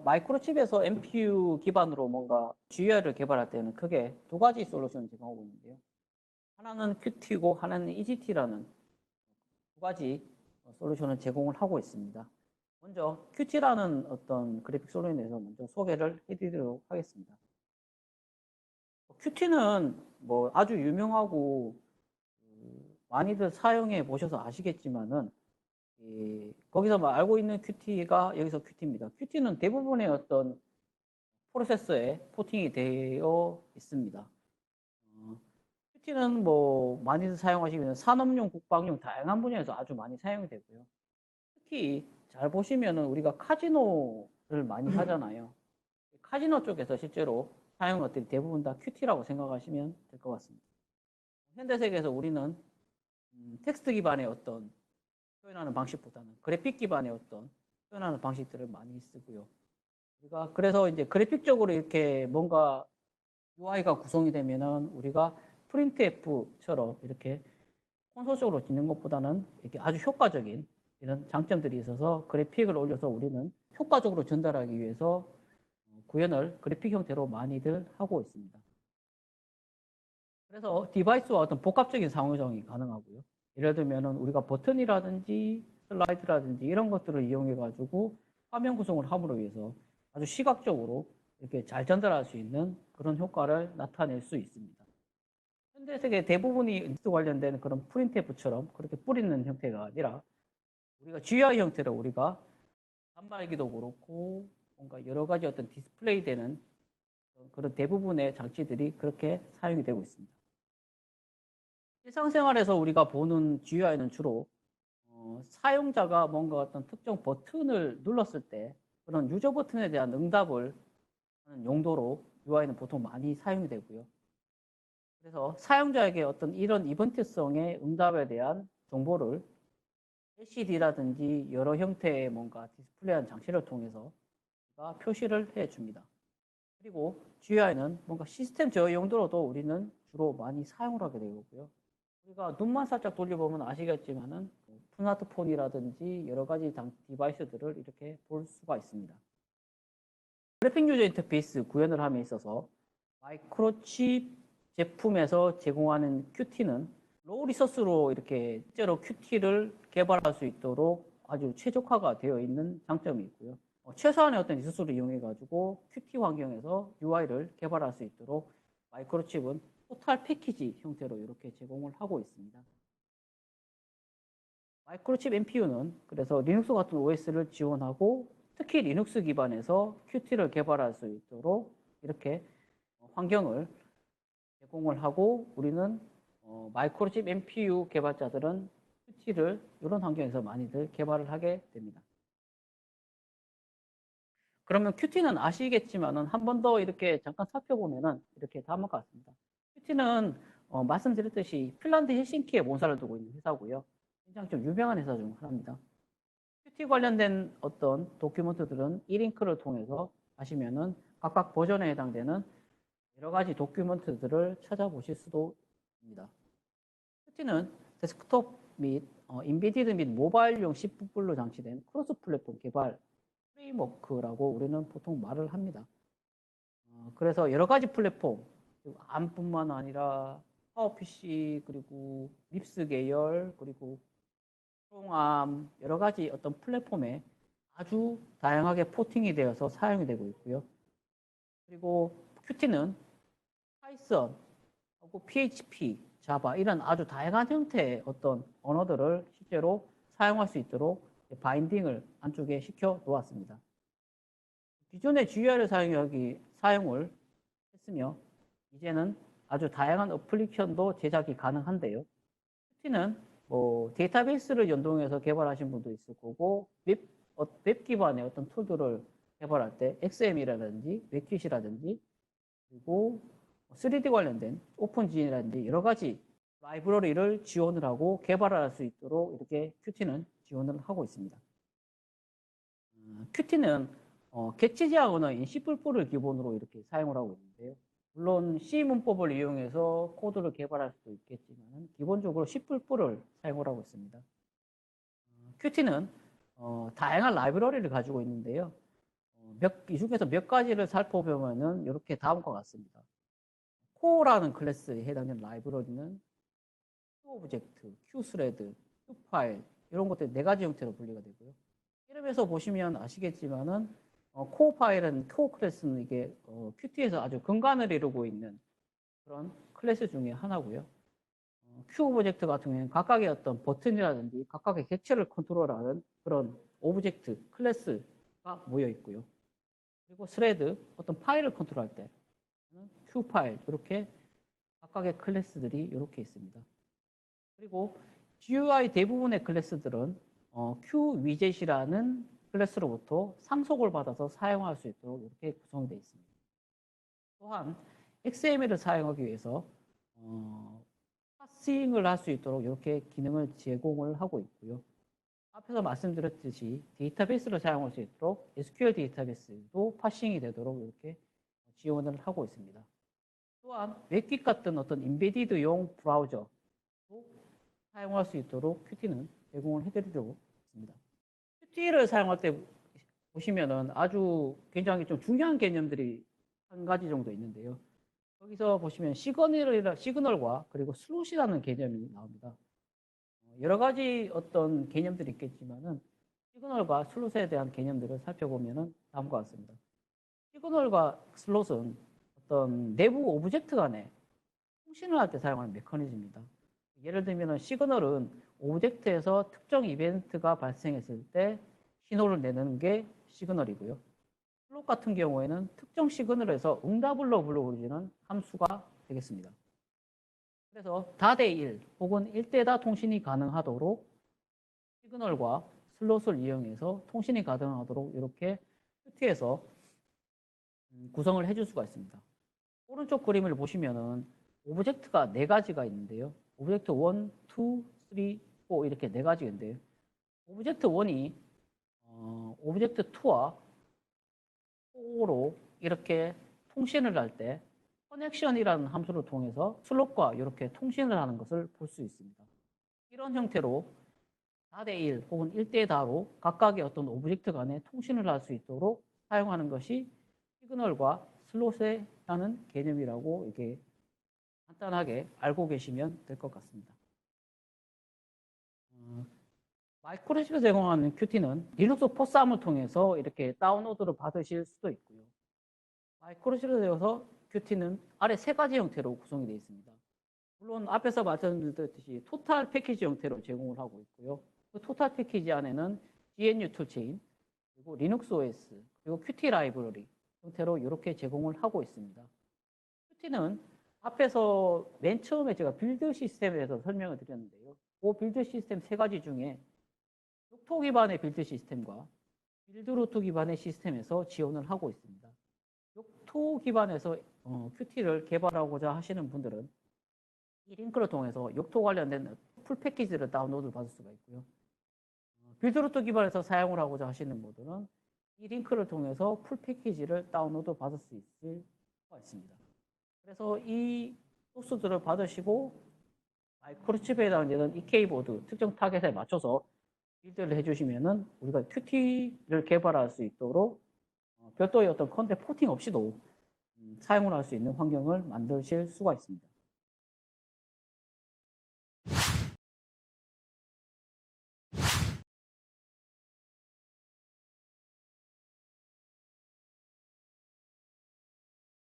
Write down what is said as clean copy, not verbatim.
마이크로칩에서 NPU 기반으로 뭔가 GUI를 개발할 때는 크게 두 가지 솔루션을 제공하고 있는데요. 하나는 Qt고 하나는 EGT라는 두 가지 솔루션을 제공을 하고 있습니다. 먼저 Qt라는 어떤 그래픽 솔루션에 대해서 먼저 소개를 해드리도록 하겠습니다. Qt는 뭐 아주 유명하고 많이들 사용해 보셔서 아시겠지만은 거기서 알고 있는 Qt가 여기서 Qt입니다. Qt는 대부분의 어떤 프로세서에 포팅이 되어 있습니다. Qt는 뭐 많이들 사용하시면 산업용, 국방용 다양한 분야에서 아주 많이 사용이 되고요. 특히 잘 보시면은 우리가 카지노를 많이 하잖아요. 카지노 쪽에서 실제로 사용한 것들이 대부분 다 Qt라고 생각하시면 될 것 같습니다. 현대 세계에서 우리는 텍스트 기반의 어떤 표현하는 방식보다는 그래픽 기반의 어떤 표현하는 방식들을 많이 쓰고요. 우리가 그래서 이제 그래픽적으로 이렇게 뭔가 UI가 구성이 되면은 우리가 프린트F처럼 이렇게 콘솔적으로 짓는 것보다는 이렇게 아주 효과적인 이런 장점들이 있어서 그래픽을 올려서 우리는 효과적으로 전달하기 위해서 구현을 그래픽 형태로 많이들 하고 있습니다. 그래서 디바이스와 어떤 복합적인 상호작용이 가능하고요. 예를 들면은 우리가 버튼이라든지 슬라이드라든지 이런 것들을 이용해 가지고 화면 구성을 함으로 위해서 아주 시각적으로 이렇게 잘 전달할 수 있는 그런 효과를 나타낼 수 있습니다. 현대 세계 대부분이 인스 관련된 그런 프린트F처럼 그렇게 뿌리는 형태가 아니라 우리가 GUI 형태로 우리가 단말기도 그렇고 뭔가 여러 가지 어떤 디스플레이 되는 그런 대부분의 장치들이 그렇게 사용이 되고 있습니다. 일상생활에서 우리가 보는 GUI는 주로 사용자가 뭔가 어떤 특정 버튼을 눌렀을 때 그런 유저 버튼에 대한 응답을 하는 용도로 UI는 보통 많이 사용이 되고요. 그래서 사용자에게 어떤 이런 이벤트성의 응답에 대한 정보를 LCD라든지 여러 형태의 뭔가 디스플레이한 장치를 통해서 표시를 해줍니다. 그리고 GUI는 뭔가 시스템 제어 용도로도 우리는 주로 많이 사용을 하게 되고요. 우리가 눈만 살짝 돌려보면 아시겠지만은 스마트폰이라든지 여러 가지 디바이스들을 이렇게 볼 수가 있습니다. 그래픽 유저 인터페이스 구현을 함에 있어서 마이크로칩 제품에서 제공하는 Qt는 로우 리소스로 이렇게 실제로 Qt를 개발할 수 있도록 아주 최적화가 되어 있는 장점이 있고요. 최소한의 어떤 리소스를 이용해 가지고 Qt 환경에서 UI를 개발할 수 있도록 마이크로칩은 토탈 패키지 형태로 이렇게 제공을 하고 있습니다. 마이크로칩 NPU는 그래서 리눅스 같은 OS를 지원하고 특히 리눅스 기반에서 Qt를 개발할 수 있도록 이렇게 환경을 제공을 하고 우리는 마이크로칩 NPU 개발자들은 Qt를 이런 환경에서 많이들 개발을 하게 됩니다. 그러면 Qt는 아시겠지만은 한 번 더 이렇게 잠깐 살펴보면은 이렇게 다음과 같습니다. Qt는 말씀드렸듯이 핀란드 헬싱키에 본사를 두고 있는 회사고요. 굉장히 좀 유명한 회사 중 하나입니다. Qt 관련된 어떤 도큐먼트들은 이링크를 통해서 하시면은 각각 버전에 해당되는 여러 가지 도큐먼트들을 찾아보실 수도 있습니다. Qt는 데스크톱 및 인베디드 및 모바일용 C++ 로 장치된 크로스 플랫폼 개발 프레임워크라고 우리는 보통 말을 합니다. 그래서 여러 가지 플랫폼, 암뿐만 아니라 파워PC 그리고 립스 계열 그리고 크롬암 여러 가지 어떤 플랫폼에 아주 다양하게 포팅이 되어서 사용이 되고 있고요. 그리고 Qt는 파이썬, PHP, 자바 이런 아주 다양한 형태의 어떤 언어들을 실제로 사용할 수 있도록 바인딩을 안쪽에 시켜 놓았습니다. 기존의 GUI를 사용을 했으며 이제는 아주 다양한 어플리케이션도 제작이 가능한데요. Qt는 뭐 데이터베이스를 연동해서 개발하신 분도 있을 거고 웹 기반의 어떤 툴들을 개발할 때 XM이라든지 웹킷이라든지 그리고 3D 관련된 오픈GN이라든지 여러 가지 라이브러리를 지원을 하고 개발할 수 있도록 이렇게 Qt는 지원을 하고 있습니다. Qt는 객체 제한 언어인 C++를 기본으로 이렇게 사용을 하고 있는데요. 물론 C 문법을 이용해서 코드를 개발할 수도 있겠지만 기본적으로 C++를 사용을 하고 있습니다. Qt는 다양한 라이브러리를 가지고 있는데요. 이 중에서 몇 가지를 살펴보면은 이렇게 다음과 같습니다. 코어라는 클래스에 해당되는 라이브러리는 Q오브젝트, Q스레드, Q파일 이런 것들이 네 가지 형태로 분리가 되고요. 이름에서 보시면 아시겠지만은 코어 파일은 코어 클래스는 이게 Qt에서 아주 근간을 이루고 있는 그런 클래스 중에 하나고요. Q오브젝트 같은 경우에는 각각의 어떤 버튼이라든지 각각의 객체를 컨트롤하는 그런 오브젝트, 클래스가 모여 있고요. 그리고 스레드, 어떤 파일을 컨트롤할 때 Q파일 이렇게 각각의 클래스들이 이렇게 있습니다. 그리고 GUI 대부분의 클래스들은 QWidget이라는 클래스로부터 상속을 받아서 사용할 수 있도록 이렇게 구성이 되어 있습니다. 또한 XML을 사용하기 위해서 파싱을 할 수 있도록 이렇게 기능을 제공을 하고 있고요. 앞에서 말씀드렸듯이 데이터베이스를 사용할 수 있도록 SQL 데이터베이스도 파싱이 되도록 이렇게 지원을 하고 있습니다. 또한 웹킷 같은 어떤 인베디드용 브라우저도 사용할 수 있도록 Qt는 제공을 해드리려고 있습니다. Qt를 사용할 때 보시면은 아주 굉장히 좀 중요한 개념들이 한 가지 정도 있는데요. 여기서 보시면 시그널과 그리고 슬롯이라는 개념이 나옵니다. 여러 가지 어떤 개념들이 있겠지만은 시그널과 슬롯에 대한 개념들을 살펴보면은 다음과 같습니다. 시그널과 슬롯은 어떤 내부 오브젝트 간에 통신을 할 때 사용하는 메커니즘입니다. 예를 들면 시그널은 오브젝트에서 특정 이벤트가 발생했을 때 신호를 내는 게 시그널이고요. 슬롯 같은 경우에는 특정 시그널에서 응답으로 불러오지는 함수가 되겠습니다. 그래서 다대 1 혹은 1대다 통신이 가능하도록 시그널과 슬롯을 이용해서 통신이 가능하도록 이렇게 Qt에서 구성을 해줄 수가 있습니다. 오른쪽 그림을 보시면은 오브젝트가 네 가지가 있는데요. 오브젝트 1, 2, 3, 4 이렇게 네 가지가 있는데요. 오브젝트 1이 오브젝트 2와 4로 이렇게 통신을 할 때 커넥션이라는 함수를 통해서 슬롯과 이렇게 통신을 하는 것을 볼 수 있습니다. 이런 형태로 4대1 혹은 1대4로 각각의 어떤 오브젝트 간에 통신을 할 수 있도록 사용하는 것이 시그널과 슬롯이라는 개념이라고 이렇게 간단하게 알고 계시면 될 것 같습니다. 마이크로소프트가 제공하는 Qt는 리눅스 포스함을 통해서 이렇게 다운로드를 받으실 수도 있고요. 마이크로소프트에서 Qt는 아래 세 가지 형태로 구성이 되어 있습니다. 물론 앞에서 말씀드렸듯이 토탈 패키지 형태로 제공을 하고 있고요. 그 토탈 패키지 안에는 GNU 툴체인, 그리고 리눅스 OS, 그리고 Qt 라이브러리 형태로 이렇게 제공을 하고 있습니다. Qt는 앞에서 맨 처음에 제가 빌드 시스템에 대해서 설명을 드렸는데요. 그 빌드 시스템 세 가지 중에 욕토 기반의 빌드 시스템과 빌드루트 기반의 시스템에서 지원을 하고 있습니다. 욕토 기반에서 Qt를 개발하고자 하시는 분들은 이 링크를 통해서 욕토 관련된 풀 패키지를 다운로드 받을 수가 있고요. 빌드루트 기반에서 사용을 하고자 하시는 분들은 이 링크를 통해서 풀 패키지를 다운로드 받을 수 있을 수가 있습니다. 그래서 이 소스들을 받으시고 마이크로칩에 해당되는 EK보드 특정 타겟에 맞춰서 빌드를 해주시면은 우리가 Qt를 개발할 수 있도록 별도의 어떤 컨텐츠 포팅 없이도 사용을 할 수 있는 환경을 만드실 수가 있습니다.